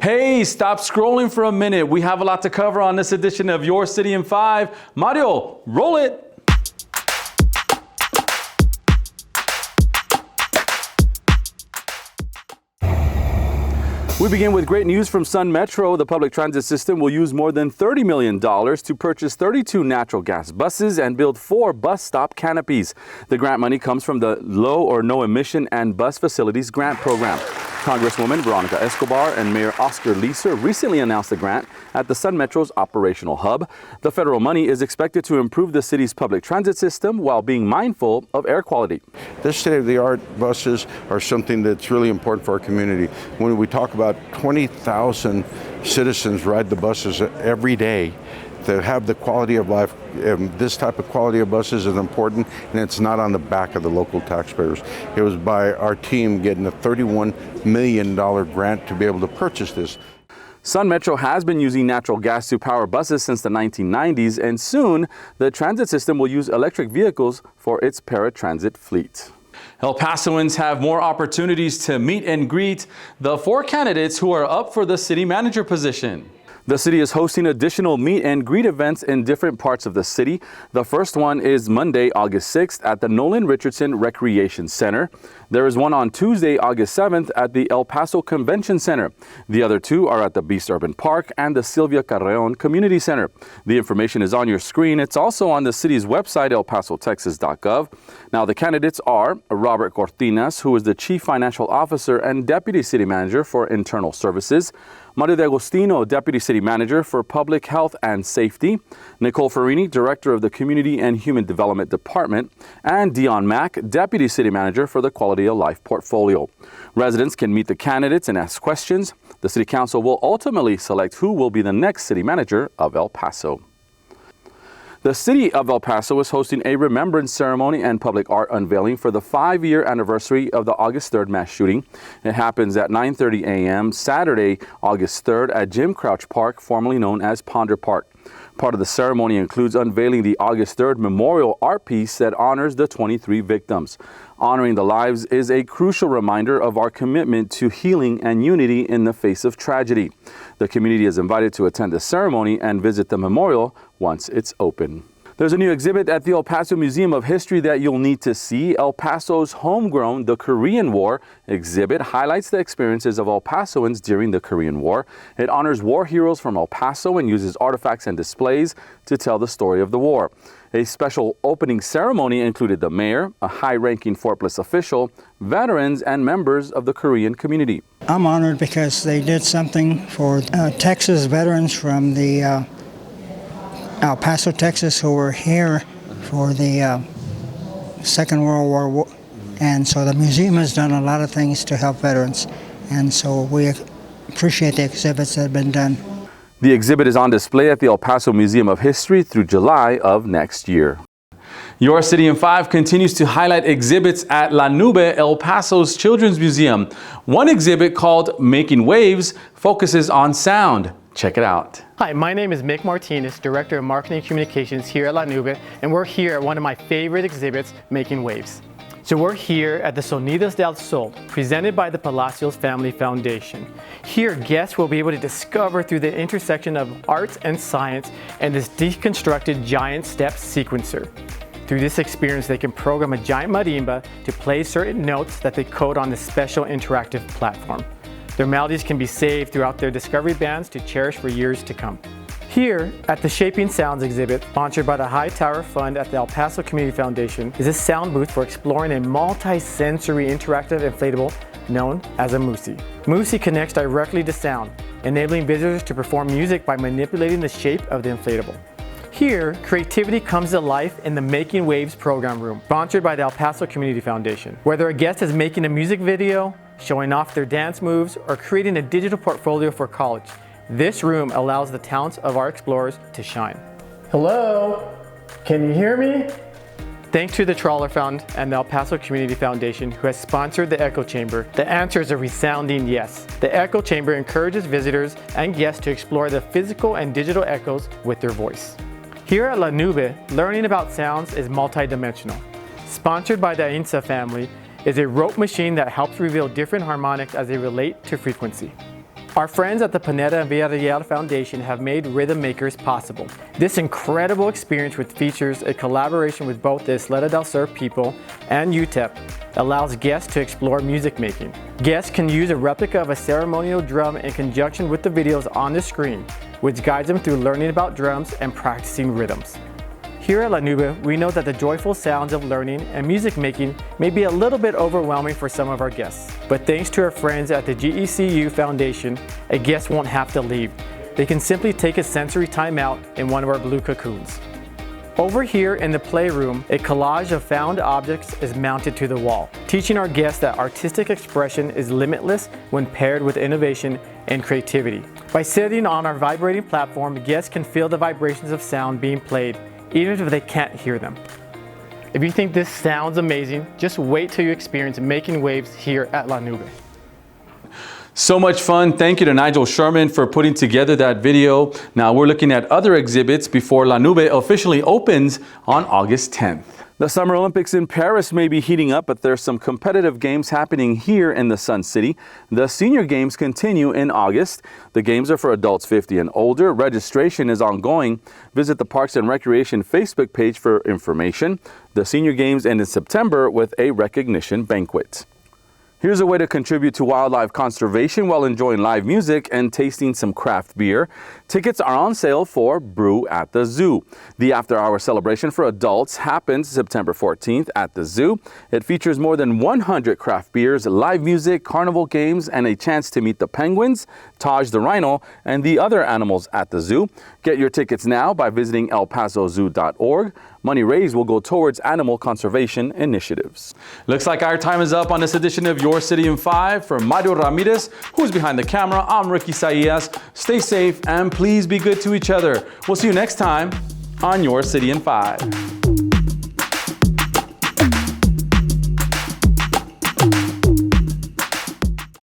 Hey, stop scrolling for a minute. We have a lot to cover on this edition of Your City in 5. Mario, roll it. We begin with great news from Sun Metro. The public transit system will use more than $30 million to purchase 32 natural gas buses and build 4 bus stop canopies. The grant money comes from the Low or No Emission and Bus Facilities Grant Program. Congresswoman Veronica Escobar and Mayor Oscar Leeser recently announced the grant at the Sun Metro's operational hub. The federal money is expected to improve the city's public transit system while being mindful of air quality. This state-of-the-art buses are something that's really important for our community. When we talk about 20,000 citizens ride the buses every day, to have the quality of life, this type of quality of buses is important, and it's not on the back of the local taxpayers. It was by our team getting a $31 million grant to be able to purchase this. Sun Metro has been using natural gas to power buses since the 1990s, and soon the transit system will use electric vehicles for its paratransit fleet. El Pasoans have more opportunities to meet and greet the 4 candidates who are up for the city manager position. The city is hosting additional meet and greet events in different parts of the city. The first one is Monday, August 6th at the Nolan Richardson Recreation Center. There is one on Tuesday, August 7th at the El Paso Convention Center. The other 2 are at the Beast Urban Park and the Silvia Carreon Community Center. The information is on your screen. It's also on the city's website, elpasotexas.gov. Now, the candidates are Robert Cortinas, who is the Chief Financial Officer and Deputy City Manager for Internal Services, Mario De Agostino, Deputy City Manager for Public Health and Safety, Nicole Farini, Director of the Community and Human Development Department, and Dion Mack, Deputy City Manager for the Quality of Life Portfolio. Residents can meet the candidates and ask questions. The City Council will ultimately select who will be the next City Manager of El Paso. The city of El Paso is hosting a remembrance ceremony and public art unveiling for the 5-year anniversary of the August 3rd mass shooting. It happens at 9:30 a.m. Saturday, August 3rd at Jim Crouch Park, formerly known as Ponder Park. Part of the ceremony includes unveiling the August 3rd memorial art piece that honors the 23 victims. Honoring the lives is a crucial reminder of our commitment to healing and unity in the face of tragedy. The community is invited to attend the ceremony and visit the memorial once it's open. There's a new exhibit at the El Paso Museum of History that you'll need to see. El Paso's homegrown The Korean War exhibit highlights the experiences of El Pasoans during the Korean War. It honors war heroes from El Paso and uses artifacts and displays to tell the story of the war. A special opening ceremony included the mayor, a high-ranking Fort Bliss official, veterans, and members of the Korean community. I'm honored because they did something for Texas veterans from the El Paso, Texas, who were here for the Second World War. And so the museum has done a lot of things to help veterans. And so we appreciate the exhibits that have been done. The exhibit is on display at the El Paso Museum of History through July of next year. Your City in 5 continues to highlight exhibits at La Nube, El Paso's Children's Museum. One exhibit called Making Waves focuses on sound. Check it out. Hi, my name is Mick Martinez, Director of Marketing and Communications here at La Nube, and we're here at one of my favorite exhibits, Making Waves. So we're here at the Sonidos del Sol, presented by the Palacios Family Foundation. Here, guests will be able to discover through the intersection of arts and science and this deconstructed giant step sequencer. Through this experience, they can program a giant marimba to play certain notes that they code on this special interactive platform. Their melodies can be saved throughout their Discovery bands to cherish for years to come. Here at the Shaping Sounds exhibit, sponsored by the High Tower Fund at the El Paso Community Foundation, is a sound booth for exploring a multi-sensory interactive inflatable known as a Musi. Musi connects directly to sound, enabling visitors to perform music by manipulating the shape of the inflatable. Here, creativity comes to life in the Making Waves program room, sponsored by the El Paso Community Foundation. Whether a guest is making a music video, showing off their dance moves, or creating a digital portfolio for college, this room allows the talents of our explorers to shine. Hello? Can you hear me? Thanks to the Trawler Fund and the El Paso Community Foundation, who has sponsored the Echo Chamber, the answer is a resounding yes. The Echo Chamber encourages visitors and guests to explore the physical and digital echoes with their voice. Here at La Nube, learning about sounds is multidimensional. Sponsored by the Ainsa family, is a rope machine that helps reveal different harmonics as they relate to frequency. Our friends at the Pineda and Villarreal Foundation have made Rhythm Makers possible. This incredible experience, which features a collaboration with both the Isleta del Sur people and UTEP, allows guests to explore music making. Guests can use a replica of a ceremonial drum in conjunction with the videos on the screen, which guides them through learning about drums and practicing rhythms. Here at La Nube, we know that the joyful sounds of learning and music making may be a little bit overwhelming for some of our guests. But thanks to our friends at the GECU Foundation, a guest won't have to leave. They can simply take a sensory timeout in one of our blue cocoons. Over here in the playroom, a collage of found objects is mounted to the wall, teaching our guests that artistic expression is limitless when paired with innovation and creativity. By sitting on our vibrating platform, guests can feel the vibrations of sound being played, even if they can't hear them. If you think this sounds amazing, just wait till you experience making waves here at La Nube. So much fun. Thank you to Nigel Sherman for putting together that video. Now we're looking at other exhibits before La Nube officially opens on August 10th. The Summer Olympics in Paris may be heating up, but there's some competitive games happening here in the Sun City. The Senior Games continue in August. The games are for adults 50 and older. Registration is ongoing. Visit the Parks and Recreation Facebook page for information. The Senior Games end in September with a recognition banquet. Here's a way to contribute to wildlife conservation while enjoying live music and tasting some craft beer. Tickets are on sale for Brew at the Zoo. The after-hour celebration for adults happens September 14th at the zoo. It features more than 100 craft beers, live music, carnival games, and a chance to meet the penguins, Taj the rhino, and the other animals at the zoo. Get your tickets now by visiting elpasozoo.org. Money raised will go towards animal conservation initiatives. Looks like our time is up on this edition of Your City in 5. For Mario Ramirez, who's behind the camera, I'm Ricky Saillas. Stay safe and please be good to each other. We'll see you next time on Your City in 5.